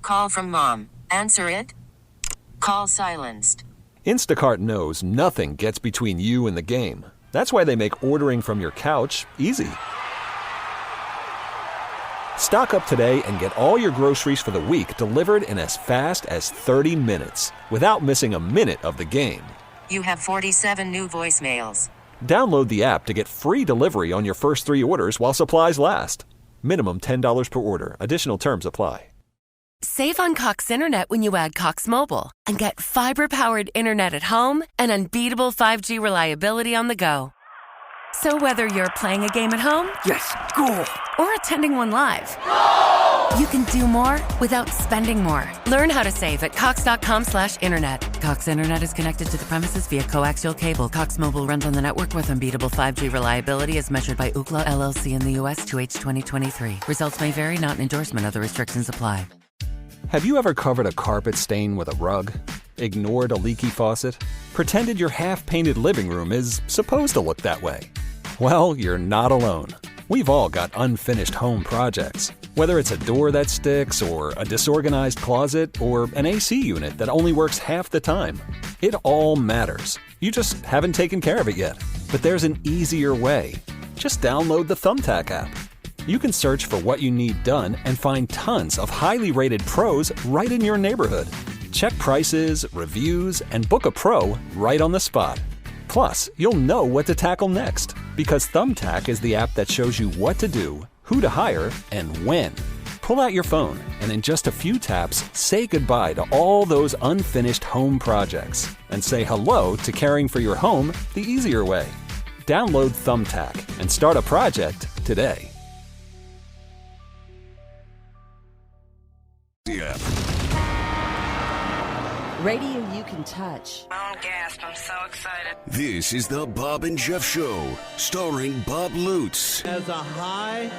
Call from mom. Answer it. Call silenced. Instacart knows nothing gets between you and the game. That's why they make ordering from your couch easy. Stock up today and get all your groceries for the week delivered in as fast as 30 minutes without missing a minute of the game. You have 47 new voicemails. Download the app to get free delivery on your first 3 orders while supplies last. Minimum $10 per order. Additional terms apply. Save on Cox Internet when you add Cox Mobile and get fiber-powered internet at home and unbeatable 5G reliability on the go. So whether you're playing a game at home, yes, goal, or attending one live, you can do more without spending more. Learn how to save at cox.com/internet. Cox Internet is connected to the premises via coaxial cable. Cox Mobile runs on the network with unbeatable 5G reliability as measured by Ookla LLC in the U.S. 2H 2023. Results may vary, not an endorsement. Other restrictions apply. Have you ever covered a carpet stain with a rug? Ignored a leaky faucet? Pretended your half-painted living room is supposed to look that way? Well, you're not alone. We've all got unfinished home projects. Whether it's a door that sticks, or a disorganized closet, or an AC unit that only works half the time. It all matters. You just haven't taken care of it yet. But there's an easier way. Just download the Thumbtack app. You can search for what you need done and find tons of highly rated pros right in your neighborhood. Check prices, reviews, and book a pro right on the spot. Plus, you'll know what to tackle next, because Thumbtack is the app that shows you what to do, who to hire, and when. Pull out your phone and in just a few taps, say goodbye to all those unfinished home projects and say hello to caring for your home the easier way. Download Thumbtack and start a project today. Radio you can touch. Don't gasp, I'm so excited. This is the Bob and Jeff Show, starring Bob Lutz. As a high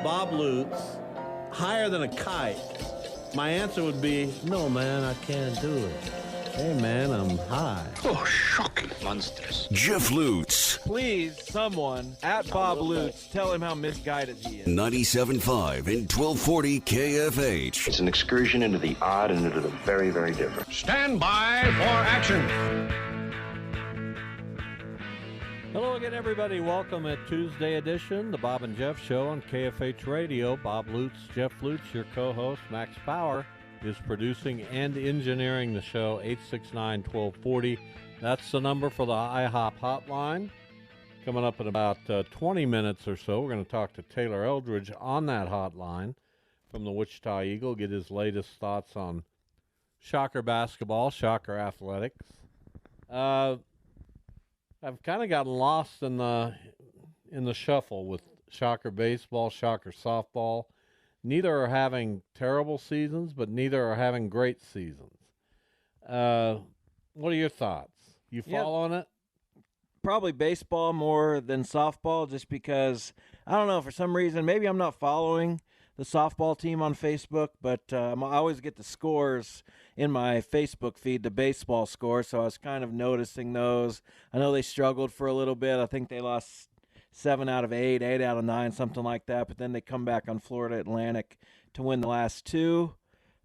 Bob Lutz, higher than a kite, my answer would be, no, man, I can't do it. Hey, man, I'm high. Oh, shocking. Monstrous. Jeff Lutz. Please, someone, at Bob Lutz, tell him how misguided he is. 97.5 and 1240 KFH. It's an excursion into the odd and into the very, very different. Stand by for action. Hello again, everybody. Welcome at Tuesday edition, the Bob and Jeff Show on KFH Radio. Bob Lutz, Jeff Lutz, your co-host. Max Power is producing and engineering the show. 869-1240. That's the number for the IHOP hotline. Coming up in about 20 minutes or so, we're going to talk to Taylor Eldrige on that hotline from the Wichita Eagle, get his latest thoughts on Shocker basketball, Shocker athletics. I've kind of gotten lost in the shuffle with Shocker baseball, Shocker softball. Neither are having terrible seasons, but neither are having great seasons. What are your thoughts? You following it? Probably baseball more than softball, just because, I don't know, for some reason, maybe I'm not following the softball team on Facebook, but I always get the scores in my Facebook feed, the baseball scores, so I was kind of noticing those. I know they struggled for a little bit. I think they lost 7 out of 8, 8 out of 9, something like that. But then they come back on Florida Atlantic to win the last 2.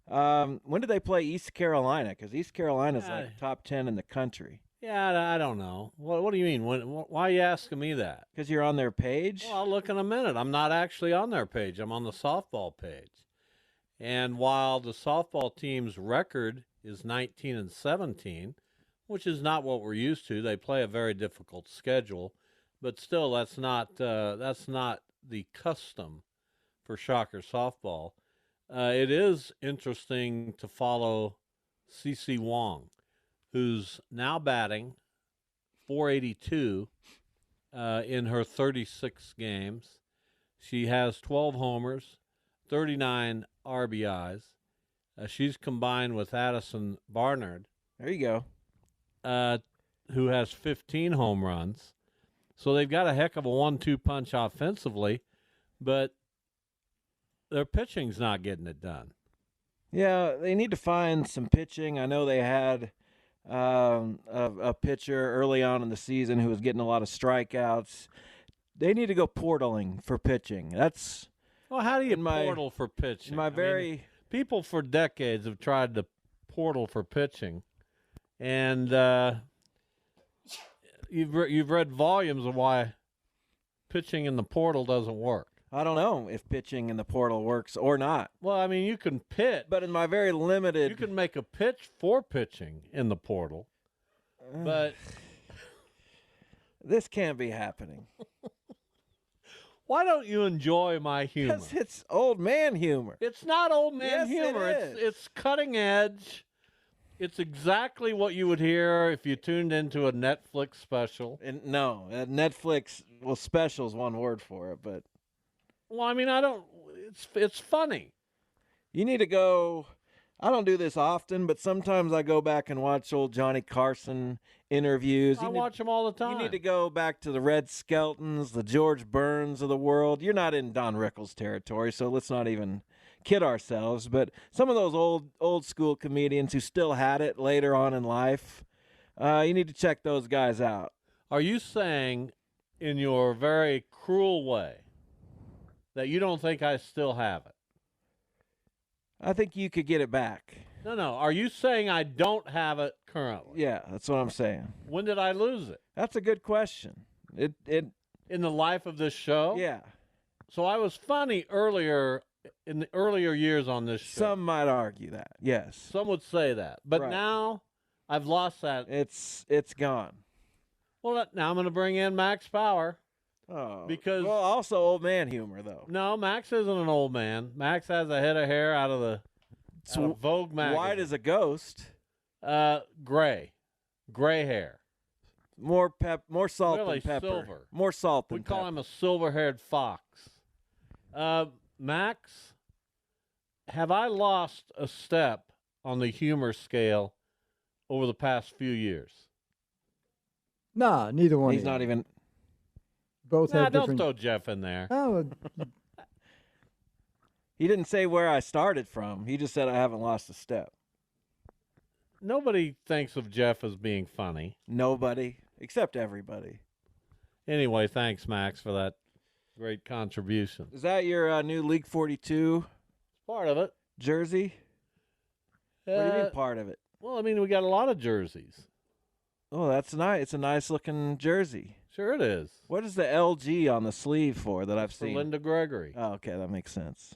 When did they play East Carolina? Because East Carolina's like top 10 in the country. Yeah, I don't know. What do you mean? Why are you asking me that? Because you're on their page? Well, I'll look in a minute. I'm not actually on their page. I'm on the softball page. And while the softball team's record is 19-17, which is not what we're used to, they play a very difficult schedule. But still, that's not the custom for Shocker softball. It is interesting to follow CeCe Wong, who's now batting .482 in her 36 games. She has 12 homers, 39 RBIs. She's combined with Addison Barnard. There you go. Who has 15 home runs. So they've got a heck of a 1-2 punch offensively, but their pitching's not getting it done. Yeah, they need to find some pitching. I know they had a pitcher early on in the season who was getting a lot of strikeouts. They need to go portaling for pitching. That's well. How do you portal for pitching? People for decades have tried the portal for pitching, and you've read volumes of why pitching in the portal doesn't work. I don't know if pitching in the portal works or not. Well, I mean, you can pitch, but in my very limited, you can make a pitch for pitching in the portal, but this can't be happening. Why don't you enjoy my humor? Because it's old man humor. It's not old man Yes, humor. it is. It's cutting edge. It's exactly what you would hear if you tuned into a Netflix special. And no, Netflix, well, special's one word for it, but. Well, I mean, I don't. It's funny. You need to go. I don't do this often, but sometimes I go back and watch old Johnny Carson interviews. I watch them all the time. You need to go back to the Red Skeltons, the George Burns of the world. You're not in Don Rickles territory, so let's not even kid ourselves. But some of those old school comedians who still had it later on in life, you need to check those guys out. Are you saying, in your very cruel way, that you don't think I still have it? I think you could get it back. No. Are you saying I don't have it currently? Yeah, that's what I'm saying. When did I lose it? That's a good question. It in the life of this show? Yeah. So I was funny earlier in the earlier years on this show. Some might argue that. Yes. Some would say that. But Right. now I've lost that. It's gone. Well, now I'm going to bring in Max Power. Oh, because well, also old man humor though. No, Max isn't an old man. Max has a head of hair out of Vogue magazine. White as a ghost. Gray hair. More salt really than pepper. Silver. More salt than we call pepper. him a silver-haired fox. Max, have I lost a step on the humor scale over the past few years? Nah, neither one. He's not even. Both have don't different. throw Jeff in there. Oh, He didn't say where I started from. He just said I haven't lost a step. Nobody thinks of Jeff as being funny. Nobody, except everybody. Anyway, thanks, Max, for that great contribution. Is that your new League 42 Part of it. jersey? What do you mean part of it? Well, I mean, we got a lot of jerseys. Oh, that's nice. It's a nice looking jersey. Sure it is. What is the LG on the sleeve for that I've For seen? Linda Gregory. Oh, okay, that makes sense.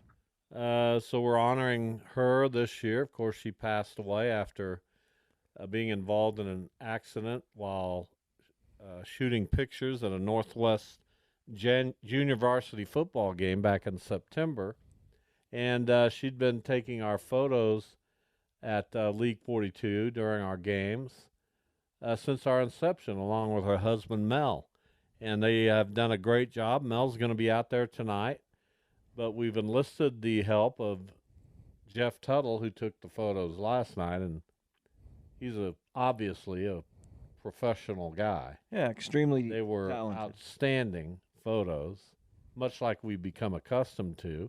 So we're honoring her this year. Of course, she passed away after being involved in an accident while shooting pictures at a Northwest junior varsity football game back in September. And she'd been taking our photos at League 42 during our games since our inception, along with her husband, Mel. And they have done a great job. Mel's going to be out there tonight. But we've enlisted the help of Jeff Tuttle, who took the photos last night, and he's obviously a professional guy. Yeah, extremely They were talented. outstanding photos, much like we've become accustomed to.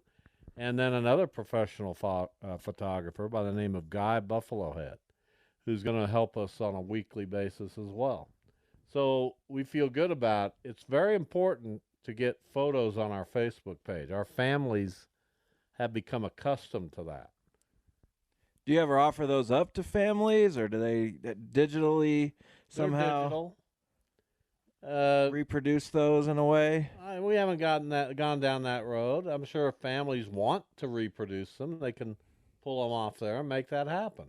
And then another professional photographer by the name of Guy Buffalohead, who's going to help us on a weekly basis as well. So we feel good about it. It's very important to get photos on our Facebook page. Our families have become accustomed to that. Do you ever offer those up to families, or do they digitally somehow reproduce those in a way? We haven't gone down that road. I'm sure if families want to reproduce them, they can pull them off there and make that happen.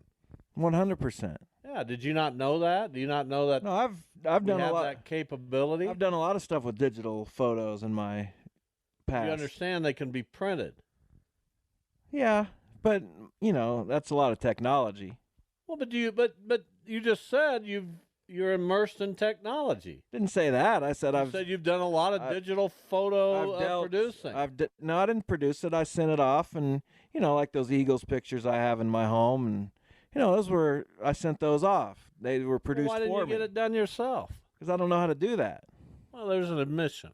100%. Yeah. Did you not know that? Do you not know that? No, I've done a lot. That capability. I've done a lot of stuff with digital photos in my past. You understand they can be printed. Yeah, but that's a lot of technology. Well, but you just said you're immersed in technology. Didn't say that. I said You said you've done a lot of digital photo producing. No, I didn't produce it. I sent it off, and like those Eagles pictures I have in my home, and I sent those off. They were produced Why didn't for you me. get it done yourself? Because I don't know how to do that. Well, there's an admission.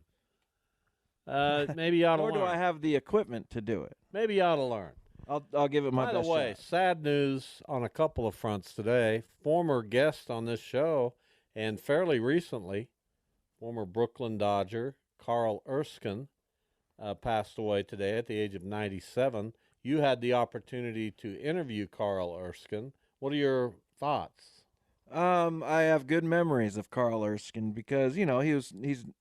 Maybe you ought to Nor learn. do I have the equipment to do it. Maybe you ought to learn. I'll give it my By best the way, shot. sad news on a couple of fronts today. Former guest on this show, and fairly recently, former Brooklyn Dodger Carl Erskine passed away today at the age of 97. you had the opportunity to interview Carl Erskine. What are your thoughts? I have good memories of Carl Erskine because he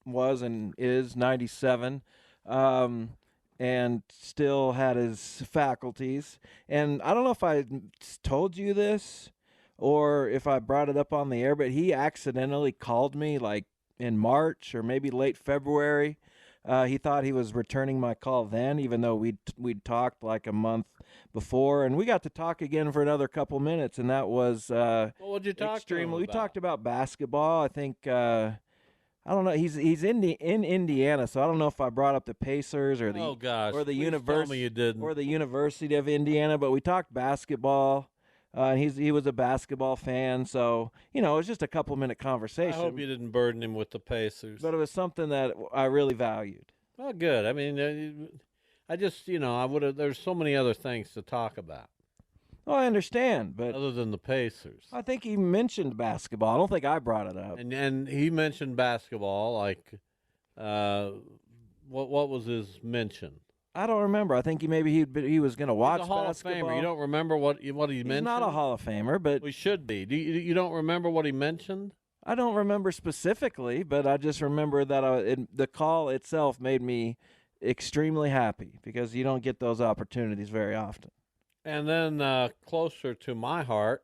was and is 97, and still had his faculties. And I don't know if I told you this or if I brought it up on the air, but he accidentally called me like in March or maybe late February. He thought he was returning my call then, even though we'd talked like a month before, and we got to talk again for another couple minutes, and that was what'd you talk to him We about? talked about basketball. I think I don't know. He's in Indiana, so I don't know if I brought up the Pacers or the or the University of Indiana, but we talked basketball. And he was a basketball fan, so it was just a couple-minute conversation. I hope you didn't burden him with the Pacers. But it was something that I really valued. Well, good. I mean, I just I would have. There's so many other things to talk about. Oh, I understand, but other than the Pacers, I think he mentioned basketball. I don't think I brought it up. And he mentioned basketball. Like, what was his mention? I don't remember. I think he was going to watch He's a Hall basketball. of Famer. You don't remember what he mentioned? He's not a Hall of Famer, but we should be. You don't remember what he mentioned? I don't remember specifically, but I just remember that the call itself made me extremely happy because you don't get those opportunities very often. And then closer to my heart,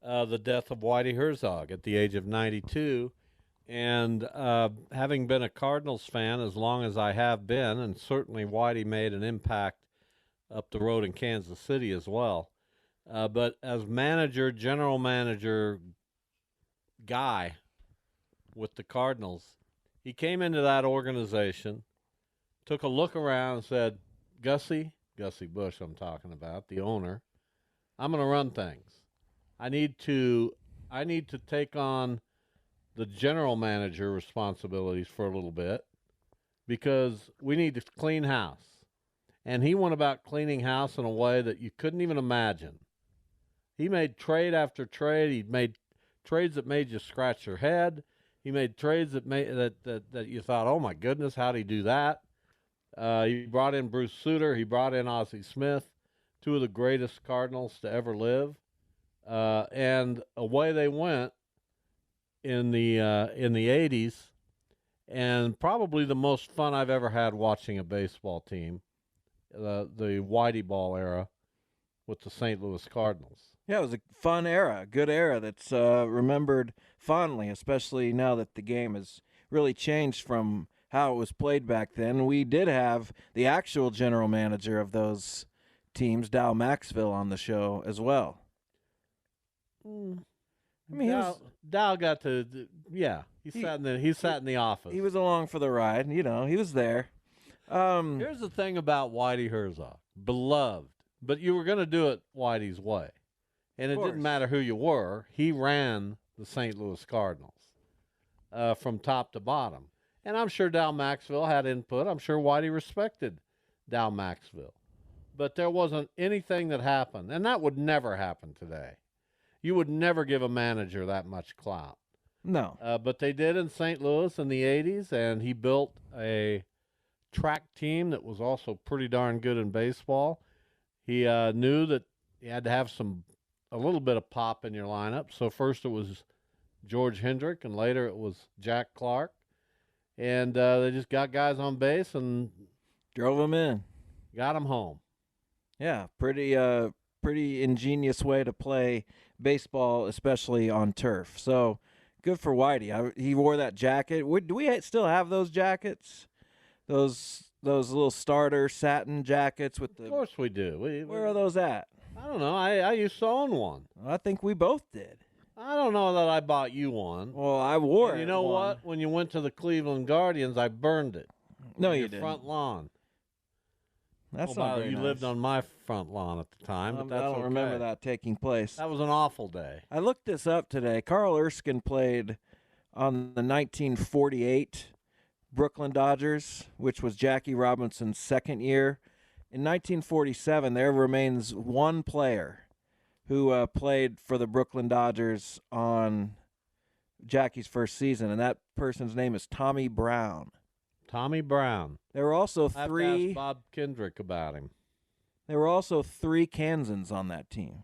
the death of Whitey Herzog at the age of 92. And having been a Cardinals fan as long as I have been, and certainly Whitey made an impact up the road in Kansas City as well. But as manager, general manager guy with the Cardinals, he came into that organization, took a look around and said, Gussie Busch I'm talking about, the owner, I'm going to run things. I need to take on the general manager responsibilities for a little bit because we need to clean house. And he went about cleaning house in a way that you couldn't even imagine. He made trade after trade. He made trades that made you scratch your head. He made trades that made that you thought, oh my goodness, how'd he do that? He brought in Bruce Sutter. He brought in Ozzie Smith, two of the greatest Cardinals to ever live. And away they went in the 80s, and probably the most fun I've ever had watching a baseball team, the Whitey Ball era with the St. Louis Cardinals. Yeah, it was a fun era, a good era that's remembered fondly, especially now that the game has really changed from how it was played back then. We did have the actual general manager of those teams, Dow Maxville, on the show as well. I mean, Dow got to, he sat in the office. He was along for the ride, he was there. Here's the thing about Whitey Herzog, beloved, but you were going to do it Whitey's way, and it didn't matter who you were. He ran the St. Louis Cardinals from top to bottom, and I'm sure Dow Maxville had input. I'm sure Whitey respected Dow Maxville, but there wasn't anything that happened, and that would never happen today. You would never give a manager that much clout. No. But they did in St. Louis in the 80s, and he built a track team that was also pretty darn good in baseball. He knew that you had to have a little bit of pop in your lineup. So first it was George Hendrick, and later it was Jack Clark. And they just got guys on base and drove them in. Got them home. Yeah, pretty ingenious way to play baseball, especially on turf. So good for Whitey. He wore that jacket. Do we still have those jackets? Those little starter satin jackets with the. Of course we do. Where are those at? I don't know. I used to own one. I think we both did. I don't know that I bought you one. Well, I wore it. You know what? When you went to the Cleveland Guardians, I burned it. No, you didn't. Front lawn. That's not very You nice. lived on my front lawn at the time, but that's I don't remember that taking place. That was an awful day. I looked this up today. Carl Erskine played on the 1948 Brooklyn Dodgers, which was Jackie Robinson's second year. In 1947, there remains one player who played for the Brooklyn Dodgers on Jackie's first season, and that person's name is Tommy Brown. Tommy Brown. There were also I have three. to ask Bob Kendrick about him. There were also 3 Kansans on that team.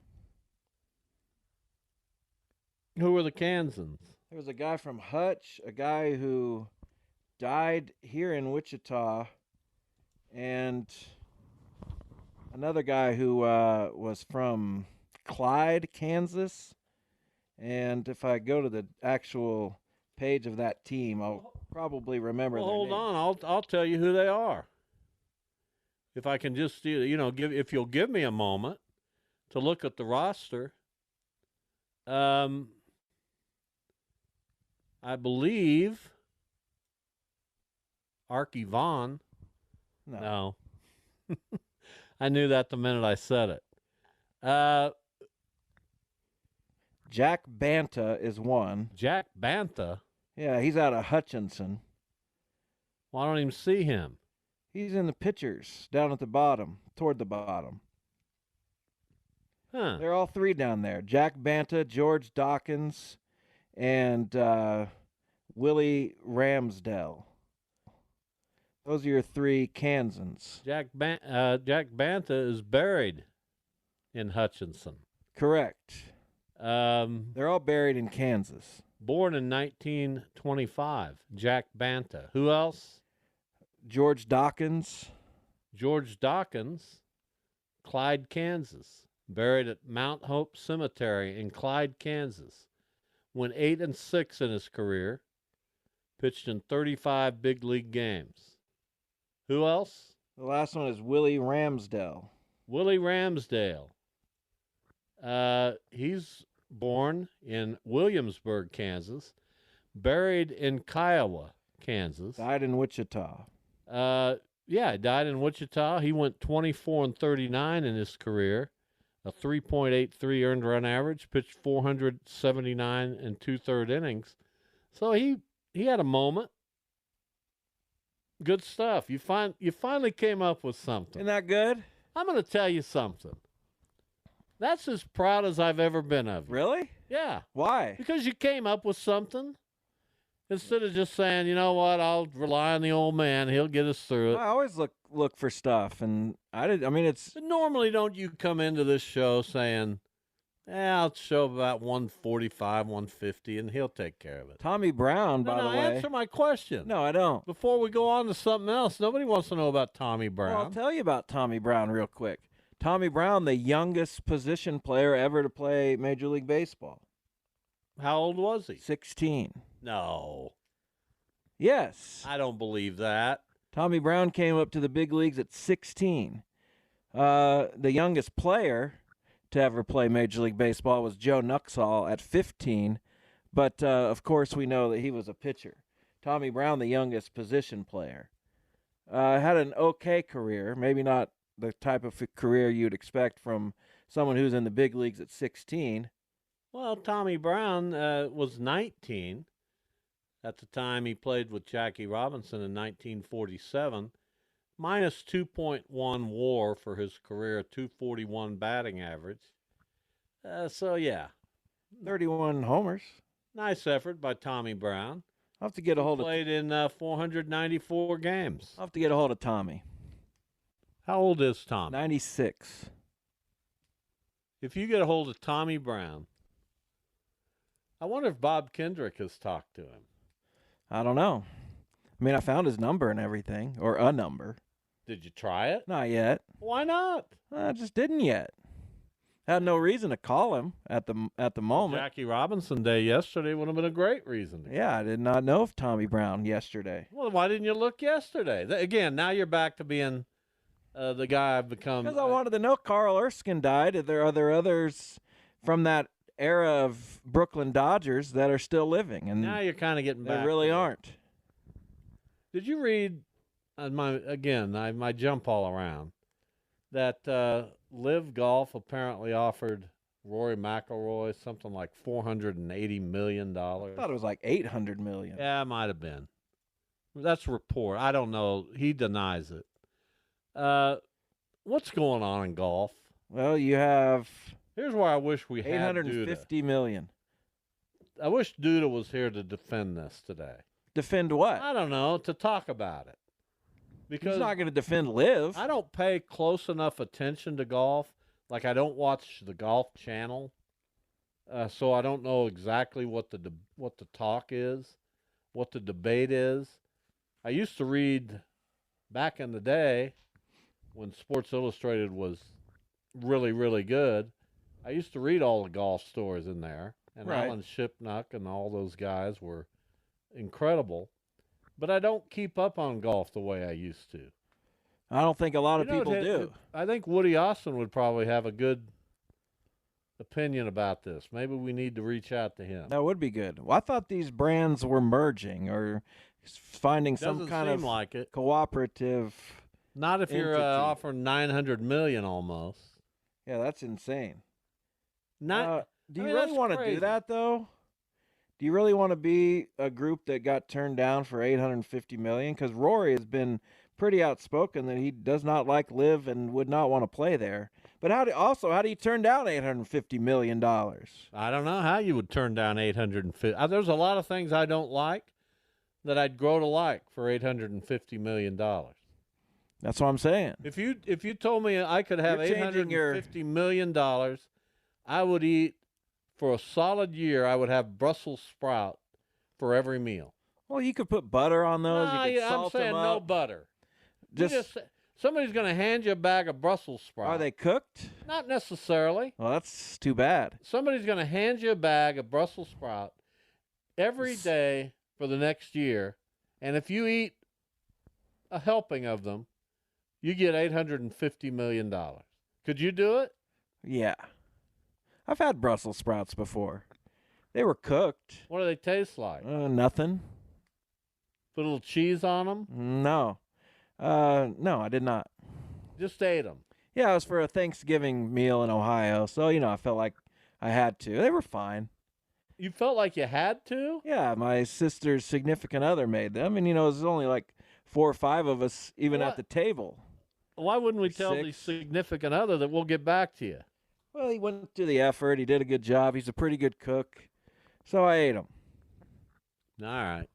Who were the Kansans? There was a guy from Hutch, a guy who died here in Wichita, and another guy who was from Clyde, Kansas. And if I go to the actual page of that team, I'll probably remember their Hold names. on, I'll tell you who they are. If I can just if you'll give me a moment to look at the roster. I believe Archie Vaughn. No. I knew that the minute I said it. Jack Banta is one. Jack Banta? Yeah, he's out of Hutchinson. Well, I don't even see him. He's in the pictures down at the bottom, toward the bottom. Huh. They're all 3 down there. Jack Banta, George Dawkins, and Willie Ramsdell. Those are your 3 Kansans. Jack Banta is buried in Hutchinson. Correct. They're all buried in Kansas. Born in 1925, Jack Banta. Who else? George Dawkins. George Dawkins, Clyde, Kansas. Buried at Mount Hope Cemetery in Clyde, Kansas. Went 8-6 in his career. Pitched in 35 big league games. Who else? The last one is Willie Ramsdell. Willie Ramsdale. He's born in Williamsburg, Kansas. Buried in Kiowa, Kansas. Died in Wichita. Yeah, died in Wichita. He went 24-39 in his career. A 3.83 earned run average. Pitched 479 and 2/3 innings. So he had a moment. Good stuff. You finally came up with something. Isn't that good? I'm going to tell you something. That's as proud as I've ever been of you. Really? Yeah. Why? Because you came up with something instead of just saying, you know what, I'll rely on the old man. He'll get us through it. I always look for stuff, and it's. But normally, don't you come into this show saying, I'll show about 145, 150, and he'll take care of it. Tommy Brown, by the way. Answer my question. No, I don't. Before we go on to something else, nobody wants to know about Tommy Brown. Well, I'll tell you about Tommy Brown real quick. Tommy Brown, the youngest position player ever to play Major League Baseball. How old was he? 16. No. Yes. I don't believe that. Tommy Brown came up to the big leagues at 16. The youngest player to ever play Major League Baseball was Joe Nuxhall at 15. But, of course, we know that he was a pitcher. Tommy Brown, the youngest position player. Had an okay career, maybe not the type of career you'd expect from someone who's in the big leagues at 16. Well, Tommy Brown was 19 at the time he played with Jackie Robinson in 1947. Minus 2.1 WAR for his career, 241 batting average. So, yeah. 31 homers. Nice effort by Tommy Brown. I'll have to get a hold of. Played in 494 games. I'll have to get a hold of Tommy. How old is Tommy? 96. If you get a hold of Tommy Brown, I wonder if Bob Kendrick has talked to him. I don't know. I mean, I found his number and everything, or a number. Did you try it? Not yet. Why not? I just didn't yet. Had no reason to call him at the moment. Jackie Robinson Day yesterday would have been a great reason. Yeah, I did not know of Tommy Brown yesterday. Well, why didn't you look yesterday? Again, now you're back to being the guy I've become. Because I wanted to know. Carl Erskine died. Are there others from that era of Brooklyn Dodgers that are still living? And now you're kind of getting back. They really aren't. Did you read my jump all around that Live Golf apparently offered Rory McIlroy something like $480 million? I thought it was like $800 million. Yeah, it might have been. That's a report. I don't know. He denies it. What's going on in golf? Well, you have. Here's where I wish we had $850 million. I wish Duda was here to defend this today. Defend what? I don't know, to talk about it. Because he's not going to defend Liv. I don't pay close enough attention to golf. Like, I don't watch the Golf Channel, so I don't know exactly what the talk is, what the debate is. I used to read back in the day when Sports Illustrated was really, really good. I used to read all the golf stories in there, and Right. Alan Shipnuck and all those guys were incredible. But I don't keep up on golf the way I used to. I don't think a lot of people do. I think Woody Austin would probably have a good opinion about this. Maybe we need to reach out to him. That would be good. Well, I thought these brands were merging or finding some kind of like it. cooperative. Not if you're entity. offering $900 million almost. Yeah, that's insane. Do Do you really want to do that, though? Do you really want to be a group that got turned down for $850 million? Because Rory has been pretty outspoken that he does not like Liv and would not want to play there. But how do you turn down $850 million? I don't know how you would turn down $850. There's a lot of things I don't like that I'd grow to like for $850 million. That's what I'm saying. If you told me I could have $850 million, I would eat for a solid year. I would have Brussels sprout for every meal. Well, you could put butter on those. No, you could salt I'm saying them up. no butter. Somebody's going to hand you a bag of Brussels sprouts. Are they cooked? Not necessarily. Well, that's too bad. Somebody's going to hand you a bag of Brussels sprout every day for the next year, and if you eat a helping of them, you get $850 million. Could you do it? Yeah. I've had Brussels sprouts before. They were cooked. What do they taste like? Nothing. Put a little cheese on them? No. No, I did not. Just ate them? Yeah, it was for a Thanksgiving meal in Ohio, so, I felt like I had to. They were fine. You felt like you had to? Yeah, my sister's significant other made them, and, it was only like 4 or 5 of us even at the table. Why wouldn't we tell the significant other that we'll get back to you? Well, he went through the effort. He did a good job. He's a pretty good cook. So I ate them. All right.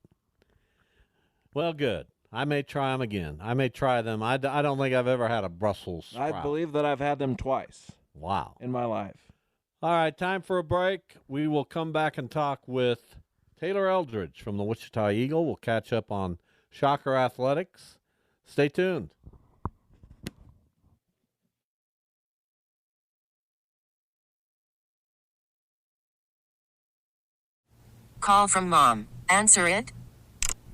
Well, good. I may try them again. I may try them. I don't think I've ever had a Brussels sprout. I believe that I've had them twice. Wow. In my life. All right, time for a break. We will come back and talk with Taylor Eldrige from the Wichita Eagle. We'll catch up on Shocker Athletics. Stay tuned. Call from mom. Answer it.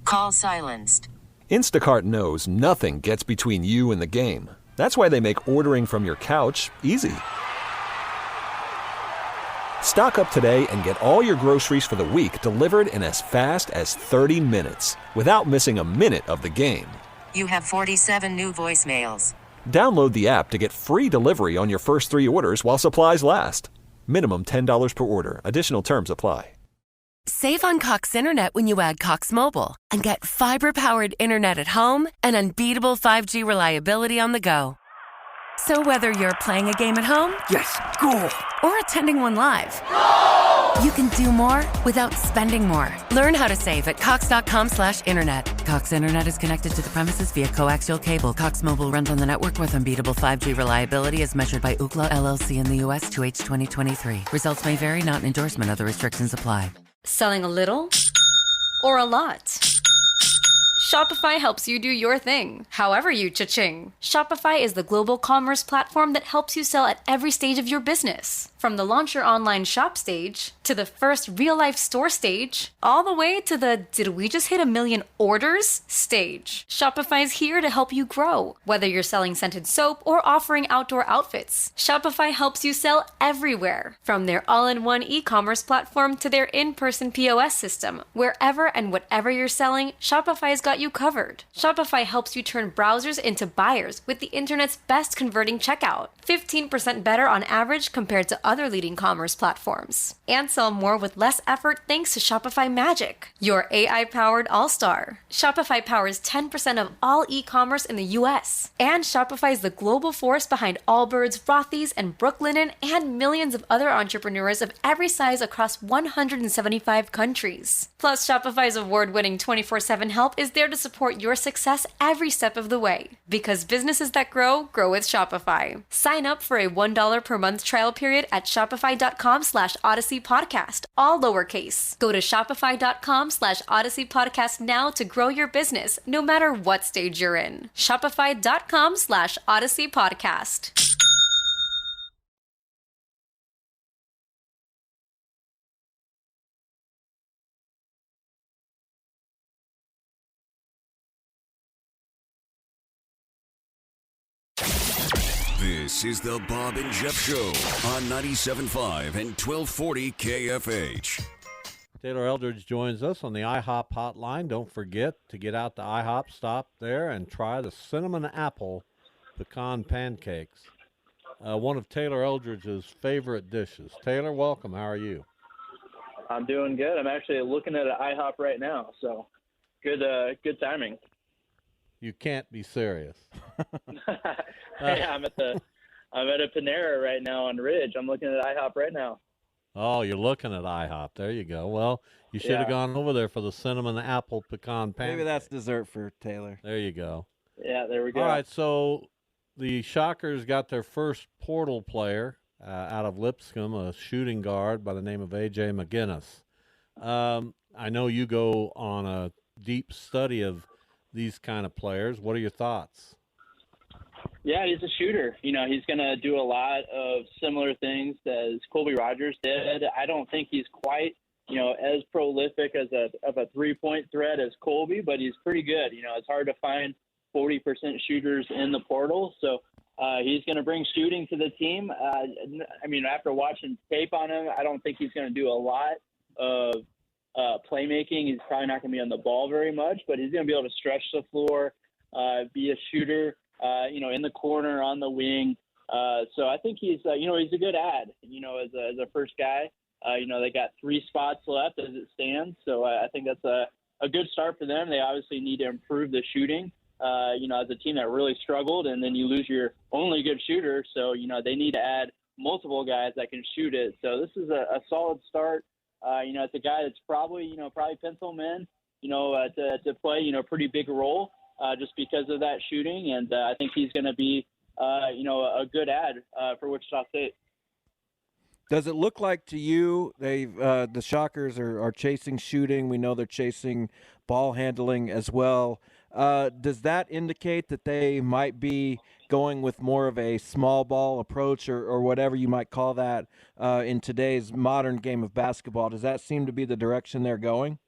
Call silenced. Instacart knows nothing gets between you and the game. That's why they make ordering from your couch easy. Stock up today and get all your groceries for the week delivered in as fast as 30 minutes without missing a minute of the game. You have 47 new voicemails. Download the app to get free delivery on your first 3 orders while supplies last. Minimum $10 per order. Additional terms apply. Save on Cox Internet when you add Cox Mobile and get fiber-powered internet at home and unbeatable 5G reliability on the go. So whether you're playing a game at home, Yes, goal. or attending one live, you can do more without spending more. Learn how to save at cox.com/internet. Cox Internet is connected to the premises via coaxial cable. Cox Mobile runs on the network with unbeatable 5G reliability as measured by Ookla LLC in the U.S. 2H 2023. Results may vary, not an endorsement. Other restrictions apply. Selling a little or a lot? Shopify helps you do your thing, however you cha-ching. Shopify is the global commerce platform that helps you sell at every stage of your business. From the launch your online shop stage, to the first real-life store stage, all the way to the did we just hit 1 million orders stage. Shopify's here to help you grow. Whether you're selling scented soap or offering outdoor outfits, Shopify helps you sell everywhere. From their all-in-one e-commerce platform to their in-person POS system, wherever and whatever you're selling, Shopify's got you covered. Shopify helps you turn browsers into buyers with the internet's best converting checkout. 15% better on average compared to other leading commerce platforms. And sell sell more with less effort thanks to Shopify Magic, your AI-powered all-star. Shopify powers 10% of all e-commerce in the U.S. And Shopify is the global force behind Allbirds, Rothy's, and Brooklinen, and millions of other entrepreneurs of every size across 175 countries. Plus, Shopify's award-winning 24/7 help is there to support your success every step of the way. Because businesses that grow with Shopify. Sign up for a $1 per month trial period at shopify.com/Odyssey Podcast, all lowercase. Go to shopify.com/Odyssey Podcast now to grow your business, no matter what stage you're in. Shopify.com/Odyssey Podcast. This is the Bob and Jeff Show on 97.5 and 1240 KFH. Taylor Eldrige joins us on the IHOP hotline. Don't forget to get out to IHOP, stop there, and try the cinnamon apple pecan pancakes, one of Taylor Eldridge's favorite dishes. Taylor, welcome. How are you? I'm doing good. I'm actually looking at an IHOP right now, so good timing. You can't be serious. Hey, I'm at a Panera right now on Ridge. I'm looking at IHOP right now. Oh, you're looking at IHOP. There you go. Well, you should have gone over there for the cinnamon apple pecan pancake. Maybe that's dessert for Taylor. There you go. Yeah, there we go. All right, so the Shockers got their first portal player out of Lipscomb, a shooting guard by the name of A.J. McGinnis. I know you go on a deep study of these kind of players. What are your thoughts? Yeah, he's a shooter. You know, he's going to do a lot of similar things as Colby Rogers did. I don't think he's quite, as prolific as a three-point threat as Colby, but he's pretty good. You know, it's hard to find 40% shooters in the portal. So he's going to bring shooting to the team. After watching tape on him, I don't think he's going to do a lot of playmaking. He's probably not going to be on the ball very much, but he's going to be able to stretch the floor, be a shooter, in the corner, on the wing. So I think he's a good ad, as a first guy. They got 3 spots left as it stands. So I think that's a good start for them. They obviously need to improve the shooting, as a team that really struggled, and then you lose your only good shooter. So, they need to add multiple guys that can shoot it. So this is a solid start. It's a guy that's probably pencil him in, to play, pretty big role, just because of that shooting. And I think he's going to be, a good ad for Wichita State. Does it look like to you the Shockers are chasing shooting? We know they're chasing ball handling as well. Does that indicate that they might be going with more of a small ball approach or whatever you might call that in today's modern game of basketball? Does that seem to be the direction they're going?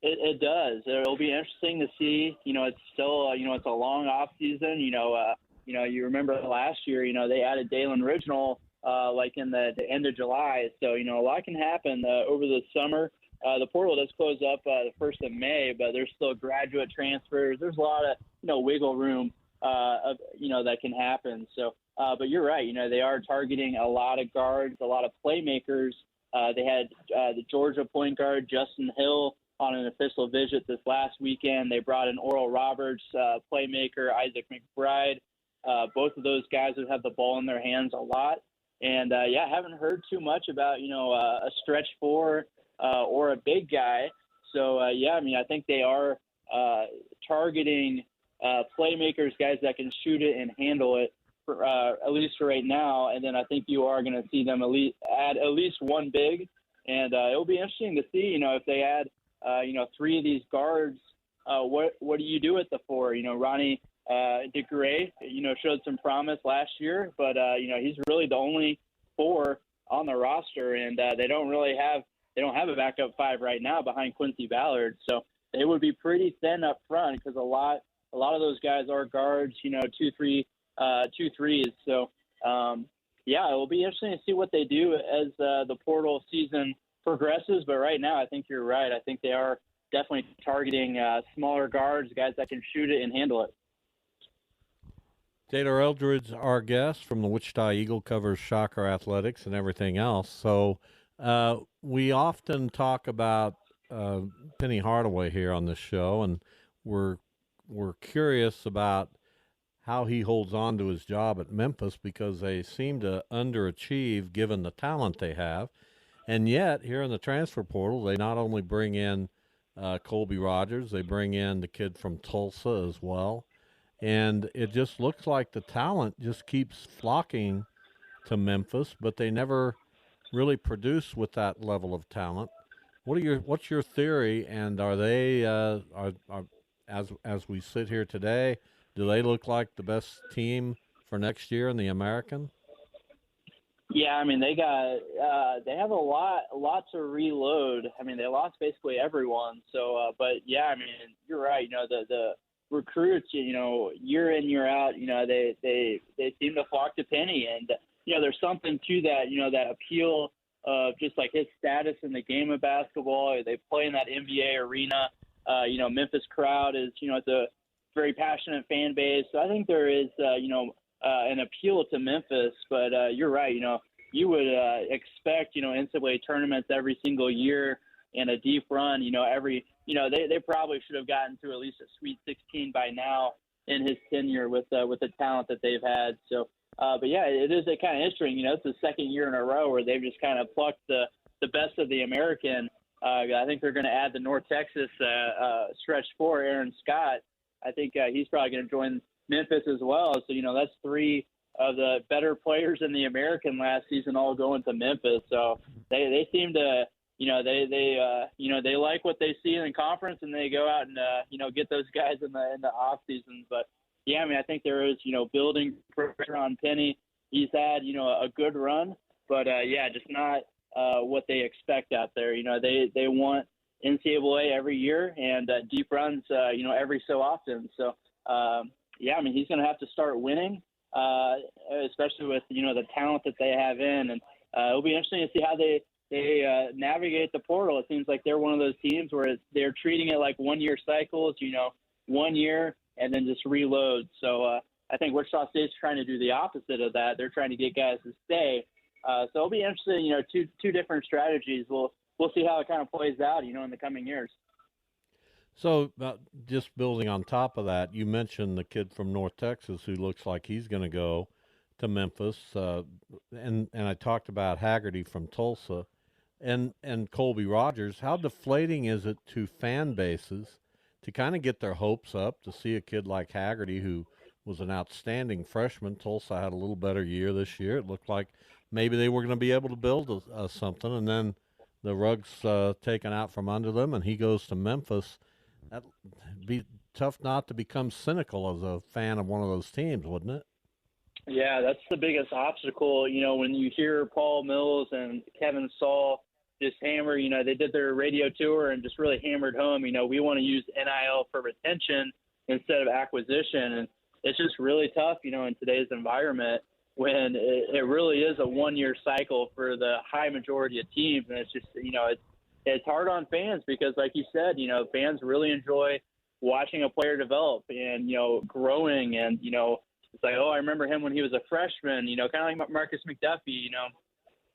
It does. It'll be interesting to see. It's still, it's a long off season. You remember last year, they added Dalen Original like in the end of July. So, a lot can happen over the summer. The portal does close up the 1st of May, but there's still graduate transfers. There's a lot of, wiggle room that can happen. So, but you're right. They are targeting a lot of guards, a lot of playmakers. They had the Georgia point guard, Justin Hill, on an official visit this last weekend. They brought in Oral Roberts, playmaker, Isaac McBride. Both of those guys would have the ball in their hands a lot. And, haven't heard too much about, a stretch 4 or a big guy. So, I think they are targeting playmakers, guys that can shoot it and handle it, for, at least for right now. And then I think you are going to see them add at least one big. And it'll be interesting to see, if they add, 3 of these guards, what do you do with the 4? Ronnie DeGray, showed some promise last year, but, he's really the only 4 on the roster, and they don't have a backup 5 right now behind Quincy Ballard. So they would be pretty thin up front because a lot of those guys are guards, 2 threes. So, it will be interesting to see what they do as the portal season progresses. But right now, I think you're right. I think they are definitely targeting smaller guards, guys that can shoot it and handle it. Taylor Eldridge, our guest from the Wichita Eagle, covers Shocker athletics and everything else. So We often talk about Penny Hardaway here on this show, and we're curious about how he holds on to his job at Memphis because they seem to underachieve given the talent they have. And yet, here in the transfer portal, they not only bring in Colby Rogers, they bring in the kid from Tulsa as well. And it just looks like the talent just keeps flocking to Memphis, but they never really produce with that level of talent. What's your theory? And are they as we sit here today, do they look like the best team for next year in the American? Yeah, I mean they have a lot to reload. I mean they lost basically everyone. So, but yeah, I mean you're right. You know the recruits, you know, year in year out, you know they seem to flock to Penny, and you know there's something to that. You know that appeal of just like his status in the game of basketball. They play in that NBA arena. You know Memphis crowd is it's a very passionate fan base. So I think there is an appeal to Memphis, but you're right. You know, you would expect, NCAA tournaments every single year and a deep run. They probably should have gotten to at least a Sweet 16 by now in his tenure with the talent that they've had. So, but yeah, it is kind of interesting. You know, it's the second year in a row where they've just kind of plucked the best of the American. I think they're going to add the North Texas stretch 4, Aaron Scott. I think he's probably going to join Memphis as well. So, that's 3 of the better players in the American last season all going to Memphis. So they seem to, they like what they see in the conference, and they go out and, get those guys in the off season. But yeah, I mean, I think there is, building pressure on Penny. He's had, a good run, but just not what they expect out there. They want NCAA every year and deep runs, every so often. So, I mean, he's going to have to start winning, especially with, the talent that they have in. And it'll be interesting to see how they navigate the portal. It seems like they're one of those teams where they're treating it like 1-year cycles, 1 year and then just reload. So I think Wichita State's trying to do the opposite of that. They're trying to get guys to stay. So it'll be interesting, two different strategies. We'll see how it kind of plays out, in the coming years. So just building on top of that, you mentioned the kid from North Texas who looks like he's going to go to Memphis, and I talked about Haggerty from Tulsa, and Colby Rogers. How deflating is it to fan bases to kind of get their hopes up to see a kid like Haggerty, who was an outstanding freshman? Tulsa had a little better year this year. It looked like maybe they were going to be able to build something, and then the rug's taken out from under them, and he goes to Memphis. That'd be tough not to become cynical as a fan of one of those teams, wouldn't it? Yeah, that's the biggest obstacle. When you hear Paul Mills and Kevin Saul just hammer, they did their radio tour and just really hammered home, we want to use NIL for retention instead of acquisition. And it's just really tough, in today's environment when it really is a 1-year cycle for the high majority of teams. And it's just, it's hard on fans because, like you said, fans really enjoy watching a player develop and, growing. And, it's like, oh, I remember him when he was a freshman, kind of like Marcus McDuffie,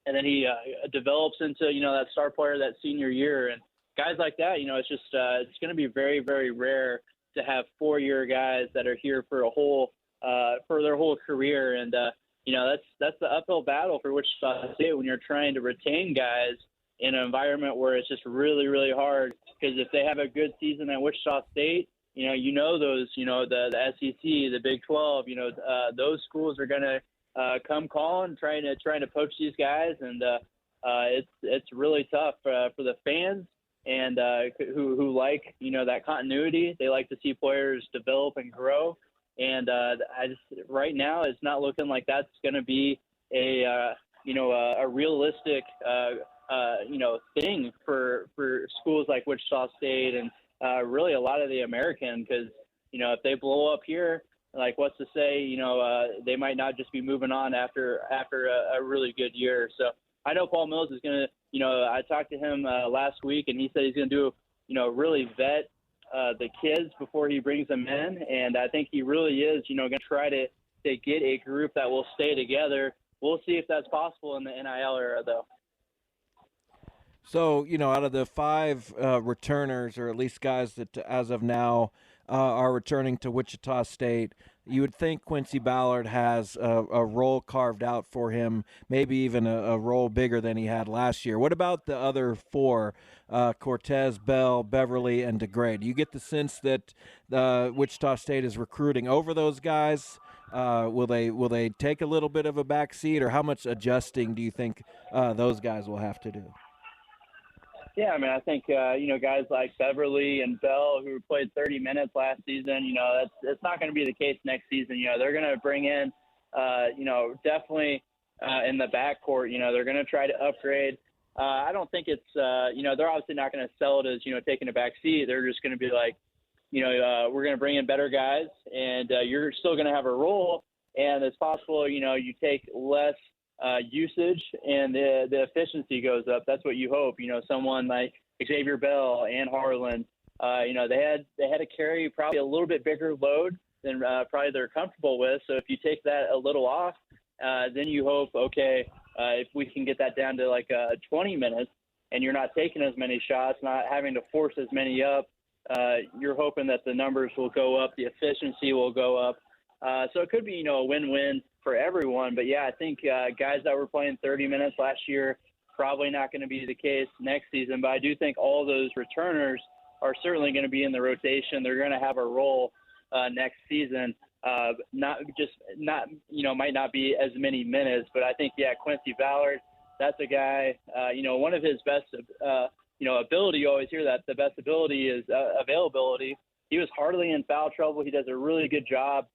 and then he develops into, that star player that senior year. And guys like that, it's just it's going to be very, very rare to have 4-year guys that are here for for their whole career. And, that's the uphill battle for Wichita State when you're trying to retain guys in an environment where it's just really, really hard. Because if they have a good season at Wichita State, those, the SEC, the Big 12, those schools are going to come calling, trying to poach these guys. And it's really tough for the fans and who like, that continuity. They like to see players develop and grow. And right now it's not looking like that's going to be a realistic thing for schools like Wichita State and really a lot of the American, because, if they blow up here, like what's to say, they might not just be moving on after a really good year. So I know Paul Mills is going to, I talked to him last week and he said he's going to do, really vet the kids before he brings them in. And I think he really is, going to try to get a group that will stay together. We'll see if that's possible in the NIL era, though. So, out of the 5 returners, or at least guys that as of now are returning to Wichita State, you would think Quincy Ballard has a role carved out for him, maybe even a role bigger than he had last year. What about the other 4, Cortez, Bell, Beverly, and DeGray? Do you get the sense that Wichita State is recruiting over those guys? Will they take a little bit of a back seat, or how much adjusting do you think those guys will have to do? Yeah, I mean, I think, guys like Beverly and Bell, who played 30 minutes last season, that's not going to be the case next season. They're going to bring in, definitely in the backcourt, they're going to try to upgrade. I don't think it's, they're obviously not going to sell it as, taking a back seat. They're just going to be like, we're going to bring in better guys, and you're still going to have a role. And it's possible, you take less usage and the efficiency goes up. That's what you hope. Someone like Xavier Bell and Harlan, they had to carry probably a little bit bigger load than probably they're comfortable with. So if you take that a little off, then you hope, okay, if we can get that down to like 20 minutes and you're not taking as many shots, not having to force as many up, you're hoping that the numbers will go up, the efficiency will go up. So it could be, a win-win for everyone. But, yeah, I think guys that were playing 30 minutes last year, probably not going to be the case next season. But I do think all those returners are certainly going to be in the rotation. They're going to have a role next season. Might not be as many minutes. But I think, yeah, Quincy Ballard, that's a guy, one of his best, ability, you always hear that. The best ability is availability. He was hardly in foul trouble. He does a really good job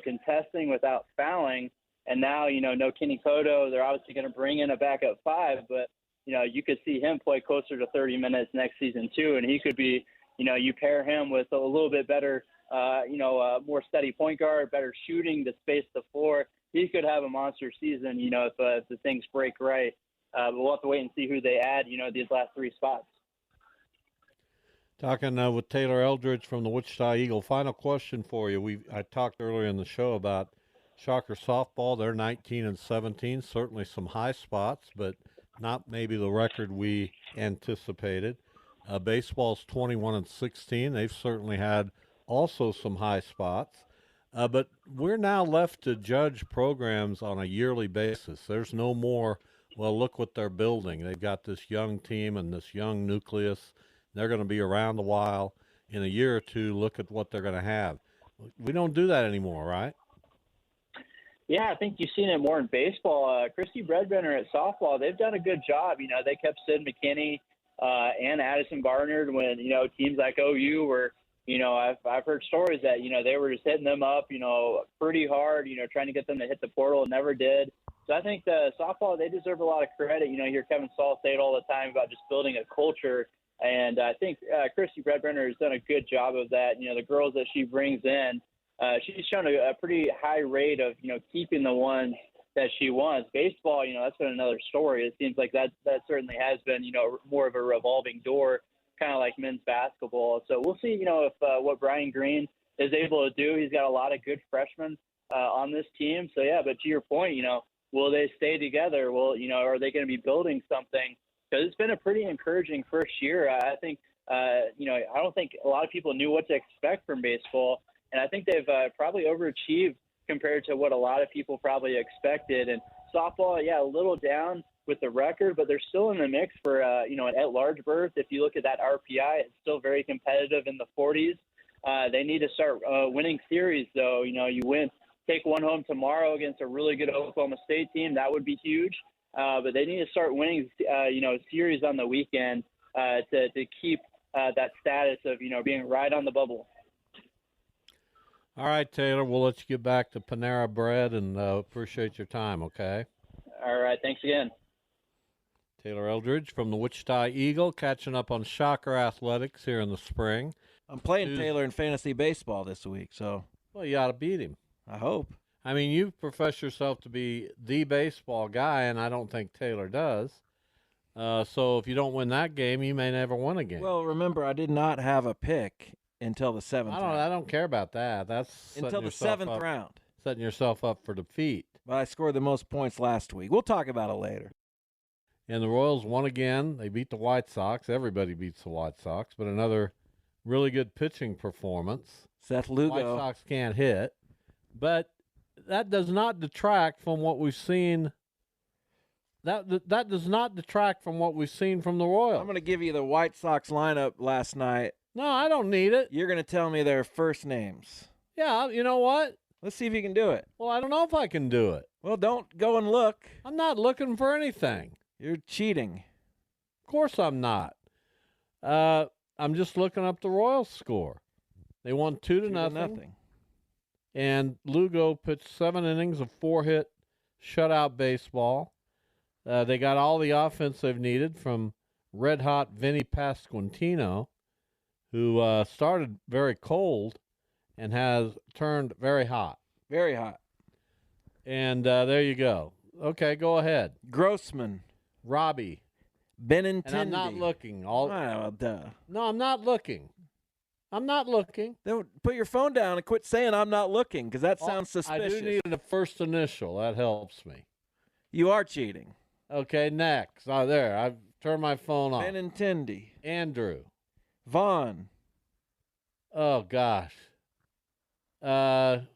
contesting without fouling. And now, no Kenny Cotto. They're obviously going to bring in a backup 5, but, you could see him play closer to 30 minutes next season too. And he could be, you pair him with a little bit better, more steady point guard, better shooting to space the floor. He could have a monster season, if the things break right. But we'll have to wait and see who they add, these last 3 spots. Talking with Taylor Eldrige from the Wichita Eagle. Final question for you. I talked earlier in the show about Shocker softball. They're 19-17. Certainly some high spots, but not maybe the record we anticipated. Baseball's 21-16. They've certainly had also some high spots. But we're now left to judge programs on a yearly basis. There's no more, well, look what they're building. They've got this young team and this young nucleus. They're going to be around a while. In a year or two, look at what they're going to have. We don't do that anymore, right? Yeah, I think you've seen it more in baseball. Christy Breadbender at softball, they've done a good job. They kept Sid McKinney and Addison Barnard when, teams like OU were, I've heard stories that, they were just hitting them up, pretty hard, trying to get them to hit the portal, never did. So I think the softball, they deserve a lot of credit. You hear Kevin Saul say it all the time about just building a culture. And I think Christy Breadbender has done a good job of that. The girls that she brings in, she's shown a pretty high rate of, keeping the ones that she wants. Baseball, that's been another story. It seems like that certainly has been, more of a revolving door, kind of like men's basketball. So we'll see, if what Brian Green is able to do. He's got a lot of good freshmen on this team. So, yeah, but to your point, will they stay together? Well, are they going to be building something? Because it's been a pretty encouraging first year. I think, I don't think a lot of people knew what to expect from baseball. And I think they've probably overachieved compared to what a lot of people probably expected. And softball, yeah, a little down with the record, but they're still in the mix for, an at-large berth. If you look at that RPI, it's still very competitive in the 40s. They need to start winning series, though. You take one home tomorrow against a really good Oklahoma State team. That would be huge. But they need to start winning, series on the weekend to keep that status of, being right on the bubble. All right, Taylor, we'll let you get back to Panera Bread, and appreciate your time, okay? All right, thanks again. Taylor Eldrige from the Wichita Eagle, catching up on Shocker Athletics here in the spring. I'm playing Taylor in fantasy baseball this week, so. Well, you ought to beat him. I hope. I mean, you profess yourself to be the baseball guy, and I don't think Taylor does. So if you don't win that game, you may never win a game. Well, remember, I did not have a pick until the 7th round. I don't care about that. That's until the 7th round. Setting yourself up for defeat. But I scored the most points last week. We'll talk about it later. And the Royals won again. They beat the White Sox. Everybody beats the White Sox, but another really good pitching performance. Seth Lugo. White Sox can't hit, but that does not detract from what we've seen. That does not detract from what we've seen from the Royals. I'm going to give you the White Sox lineup last night. No, I don't need it. You're going to tell me their first names. Yeah, you know what? Let's see if you can do it. Well, I don't know if I can do it. Well, don't go and look. I'm not looking for anything. You're cheating. Of course I'm not. I'm just looking up the Royals score. They won 2-0. And Lugo pitched 7 innings of 4-hit shutout baseball. They got all the offense they've needed from red-hot Vinny Pasquantino, who started very cold and has turned very hot. Very hot. And there you go. Okay, go ahead. Grossman. Robbie. Benintendi. And I'm not looking. Duh. No, I'm not looking. I'm not looking. Then put your phone down and quit saying I'm not looking, because that sounds suspicious. I do need a first initial. That helps me. You are cheating. Okay, next. Oh, there. I've turned my phone off. Benintendi. Andrew. Vaughn. Oh, gosh. You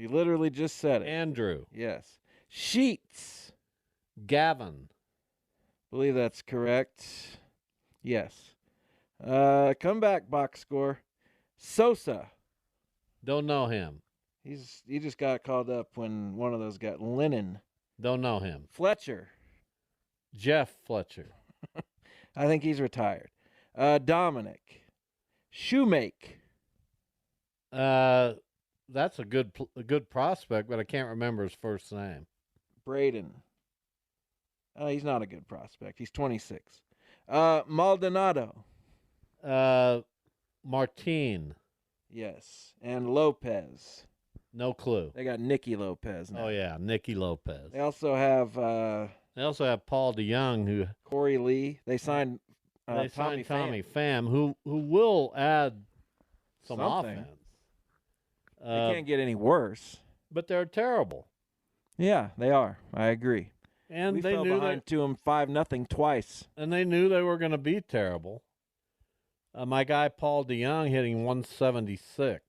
literally just said it. Andrew. Yes. Sheets. Gavin. Believe that's correct. Yes. Comeback box score. Sosa. Don't know him. He just got called up when one of those got Lennon. Don't know him. Fletcher. Jeff Fletcher. I think he's retired. Dominic. Shoemake. That's a good prospect, but I can't remember his first name. Braden. He's not a good prospect. He's 26. Maldonado. Martin. Yes. And Lopez. No clue. They got Nicky Lopez now. Oh, yeah, Nicky Lopez. They also have Paul DeYoung, who Corey Lee. They signed Tommy Pham, who will add some offense. They can't get any worse. But they're terrible. Yeah, they are. I agree. And we they fell knew behind to them 5-0 twice. And they knew they were going to be terrible. My guy Paul DeYoung hitting 176.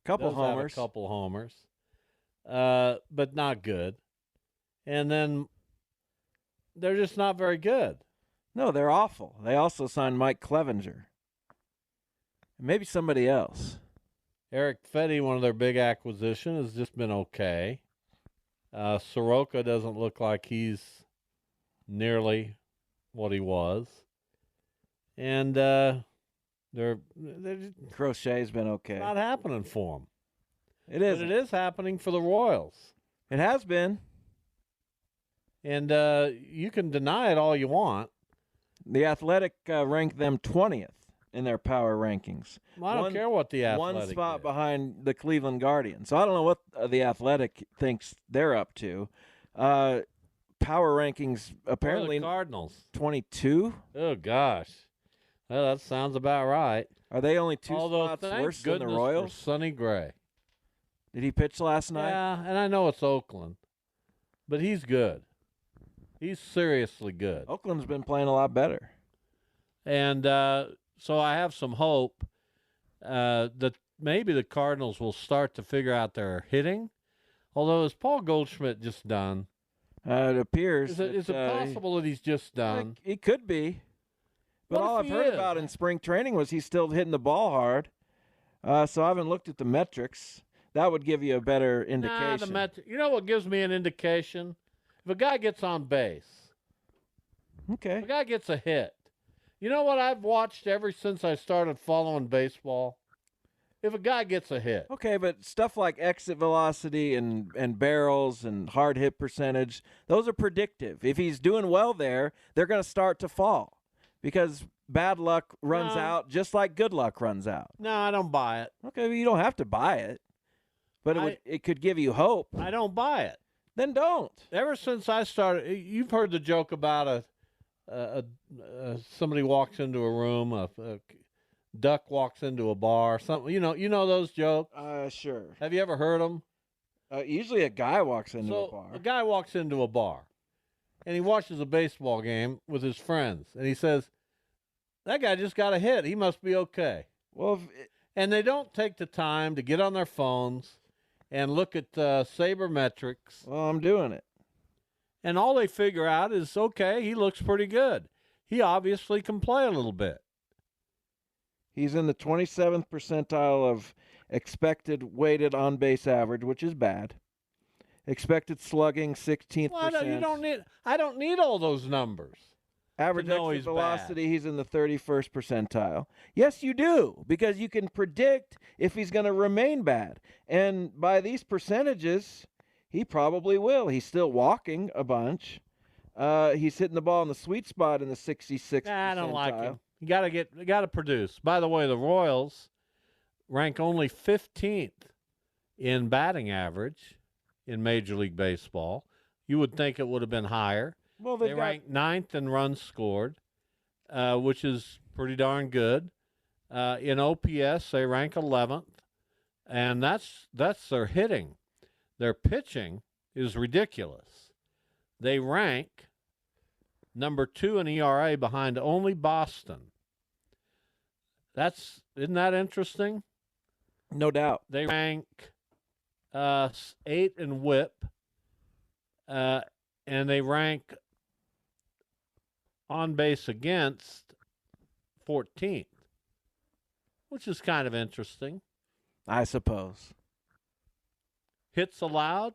Couple homers. A couple homers. But not good. And then they're just not very good. No, they're awful. They also signed Mike Clevenger. Maybe somebody else. Eric Fetty, one of their big acquisitions, has just been okay. Soroka doesn't look like he's nearly what he was. And Crochet's been okay. Not happening for him. It is. But it is happening for the Royals. It has been. And you can deny it all you want. The Athletic ranked them 20th in their power rankings. Well, I don't care what the Athletic One spot did. behind the Cleveland Guardians. So I don't know what the Athletic thinks they're up to. Power rankings apparently the Cardinals 22. Oh gosh, well that sounds about right. Are they only two Although, spots thank worse than the goodness Royals? for Sonny Gray. Did he pitch last night? Yeah, and I know it's Oakland, but he's good. He's seriously good. Oakland's been playing a lot better. And so I have some hope that maybe the Cardinals will start to figure out their hitting. Although, is Paul Goldschmidt just done? It appears. Is it possible that he's just done? He could be. But all I've heard about in spring training was he's still hitting the ball hard. So I haven't looked at the metrics. That would give you a better indication. You know what gives me an indication? If a guy gets on base. Okay. If a guy gets a hit. You know what I've watched ever since I started following baseball? If a guy gets a hit. Okay, but stuff like exit velocity and barrels and hard hit percentage, those are predictive. If he's doing well there, they're going to start to fall because bad luck runs out just like good luck runs out. No, I don't buy it. Okay, well, you don't have to buy it, but it could give you hope. I don't buy it. Then don't. Ever since I started, you've heard the joke about somebody walks into a room, a duck walks into a bar, something. You know those jokes. Sure. Have you ever heard them? Usually, a guy walks into a bar. A guy walks into a bar. and he watches a baseball game with his friends, and he says, that guy just got a hit. He must be okay. Well, and they don't take the time to get on their phones and look at sabermetrics. Well, I'm doing it. And all they figure out is, okay, he looks pretty good. He obviously can play a little bit. He's in the 27th percentile of expected weighted on-base average, which is bad. Expected slugging, 16th Well, percent. I don't need all those numbers. Average know exit he's velocity, bad. he's in the 31st percentile. Yes, you do, because you can predict if he's going to remain bad. And by these percentages, he probably will. He's still walking a bunch. He's hitting the ball in the sweet spot in the 66th percentile. I don't like him. You got to produce. By the way, the Royals rank only 15th in batting average in Major League Baseball. You would think it would have been higher. Well, they rank 9th in runs scored, which is pretty darn good. In OPS, they rank 11th, and that's their hitting. Their pitching is ridiculous. They rank number 2 in ERA behind only Boston. Isn't that interesting? No doubt. They rank 8 in WHIP, and they rank on base against 14th, which is kind of interesting. I suppose. Hits allowed,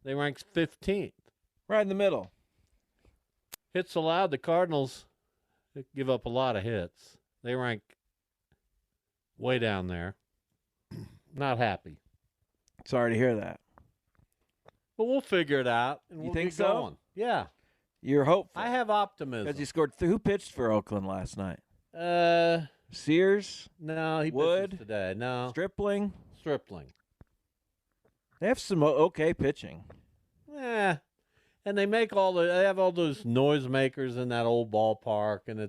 they rank 15th. Right in the middle. Hits allowed, the Cardinals give up a lot of hits. They rank way down there. Not happy. Sorry to hear that. But we'll figure it out. And You we'll think get so? going. Yeah. You're hopeful. I have optimism. Because he scored. Who pitched for Oakland last night? Sears? No, he Wood? pitches today. No. Stripling? They They have some okay pitching. Yeah. And they have all those noisemakers in that old ballpark, and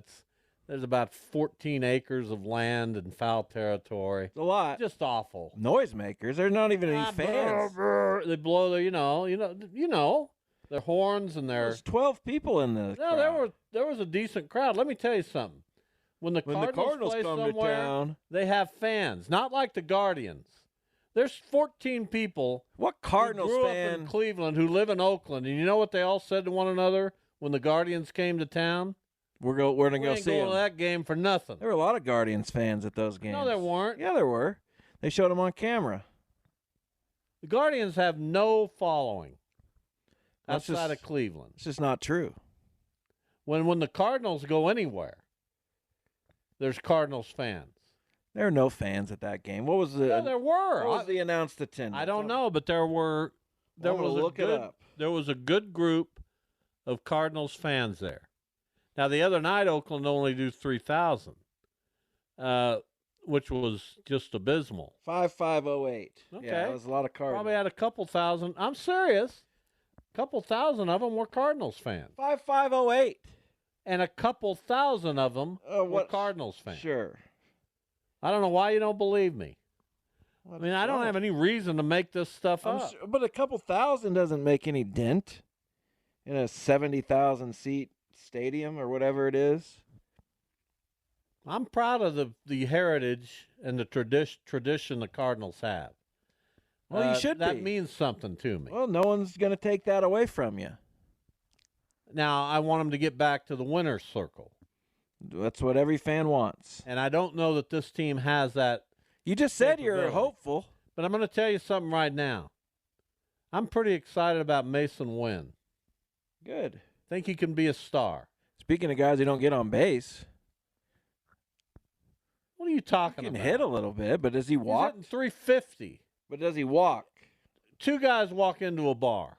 there's about 14 acres of land in foul territory. It's a lot. Just awful. Noisemakers. There's not even any fans. They blow their, their horns and their. There's 12 people in the crowd. There was a decent crowd. Let me tell you something. When the Cardinals play come somewhere, to town, they have fans, not like the Guardians. There's 14 people. What Cardinals who grew fan up in Cleveland who live in Oakland, and you know what they all said to one another when the Guardians came to town? We're going to go ain't see going them. to that game for nothing. There were a lot of Guardians fans at those games. No, there weren't. Yeah, there were. They showed them on camera. The Guardians have no following That's outside just- of Cleveland. It's just not true. When the Cardinals go anywhere, there's Cardinals fans. There are no fans at that game. What was the? Yeah, there were. What was the announced attendance? I don't know, but there was a good group of Cardinals fans there. Now the other night Oakland only do 3,000, which was just abysmal. 5508. Okay, Yeah, that was a lot of Cardinals. Probably had a couple thousand. I'm serious. A couple thousand of them were Cardinals fans. 5508. And a couple thousand of them were Cardinals fans. Sure. I don't know why you don't believe me. I mean, I don't have any reason to make this stuff up. Sure, but a couple thousand doesn't make any dent in a 70,000 seat stadium or whatever it is. I'm proud of the heritage and the tradition the Cardinals have. Well, you should That be. means something to me. Well, no one's going to take that away from you. Now, I want them to get back to the winner's circle. That's what every fan wants. And I don't know that this team has that. You just said you're capability. hopeful. But I'm going to tell you something right now. I'm pretty excited about Mason Wynn. Good. Think he can be a star. Speaking of guys who don't get on base. What are you talking He can about? hit a little bit, but does he walk? He's hitting 350. But does he walk? Two guys walk into a bar.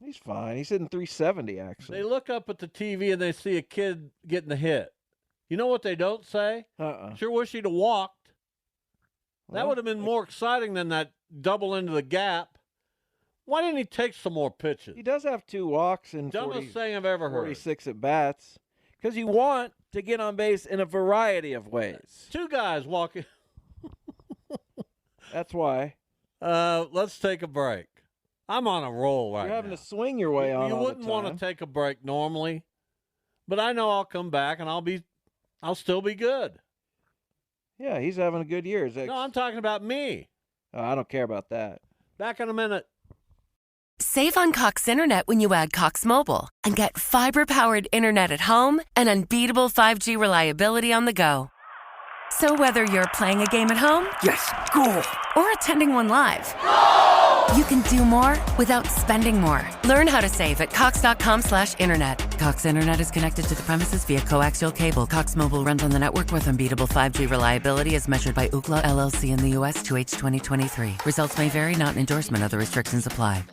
He's fine. He's hitting 370, actually. They look up at the TV and they see a kid getting a hit. You know what they don't say? Sure wish he'd have walked. That Well, would have been more exciting than that double into the gap. Why didn't he take some more pitches? He does have 2 walks and Dumbest thing I've ever heard. 46 at bats. Because you want to get on base in a variety of ways. Two guys walking. That's why. Let's take a break. I'm on a roll right now. You're having to swing your way on. You all wouldn't the want time. to take a break normally, but I know I'll come back and I'll still be good. Yeah, he's having a good year. No, I'm talking about me. Oh, I don't care about that. Back in a minute. Save on Cox Internet when you add Cox Mobile and get fiber-powered internet at home and unbeatable 5G reliability on the go. So whether you're playing a game at home, yes, goal, or attending one live, you can do more without spending more. Learn how to save at cox.com/internet. Cox Internet is connected to the premises via coaxial cable. Cox Mobile runs on the network with unbeatable 5G reliability as measured by Ookla LLC in the U.S. 2H 2023. Results may vary, not an endorsement. Other restrictions apply.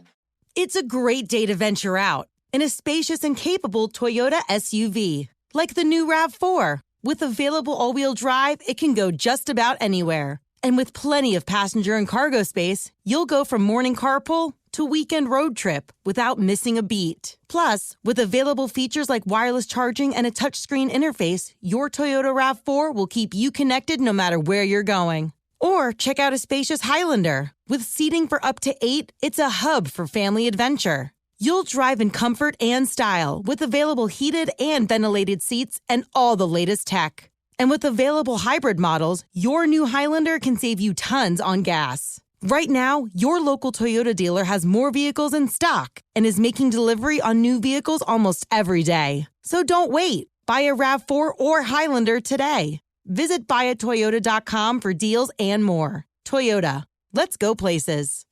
It's a great day to venture out in a spacious and capable Toyota SUV, like the new RAV4. With available all-wheel drive, it can go just about anywhere. And with plenty of passenger and cargo space, you'll go from morning carpool to weekend road trip without missing a beat. Plus, with available features like wireless charging and a touchscreen interface, your Toyota RAV4 will keep you connected no matter where you're going. Or check out a spacious Highlander. With seating for up to 8, it's a hub for family adventure. You'll drive in comfort and style with available heated and ventilated seats and all the latest tech. And with available hybrid models, your new Highlander can save you tons on gas. Right now, your local Toyota dealer has more vehicles in stock and is making delivery on new vehicles almost every day. So don't wait. Buy a RAV4 or Highlander today. Visit buyatoyota.com for deals and more. Toyota, let's go places.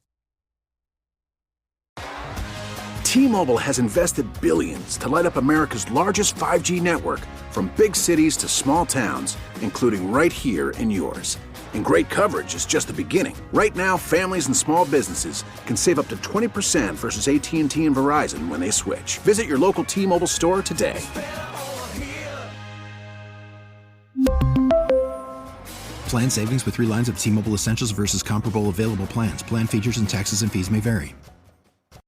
T-Mobile has invested billions to light up America's largest 5G network, from big cities to small towns, including right here in yours. And great coverage is just the beginning. Right now, families and small businesses can save up to 20% versus AT&T and Verizon when they switch. Visit your local T-Mobile store today. Plan savings with 3 lines of T-Mobile Essentials versus comparable available plans. Plan features and taxes and fees may vary.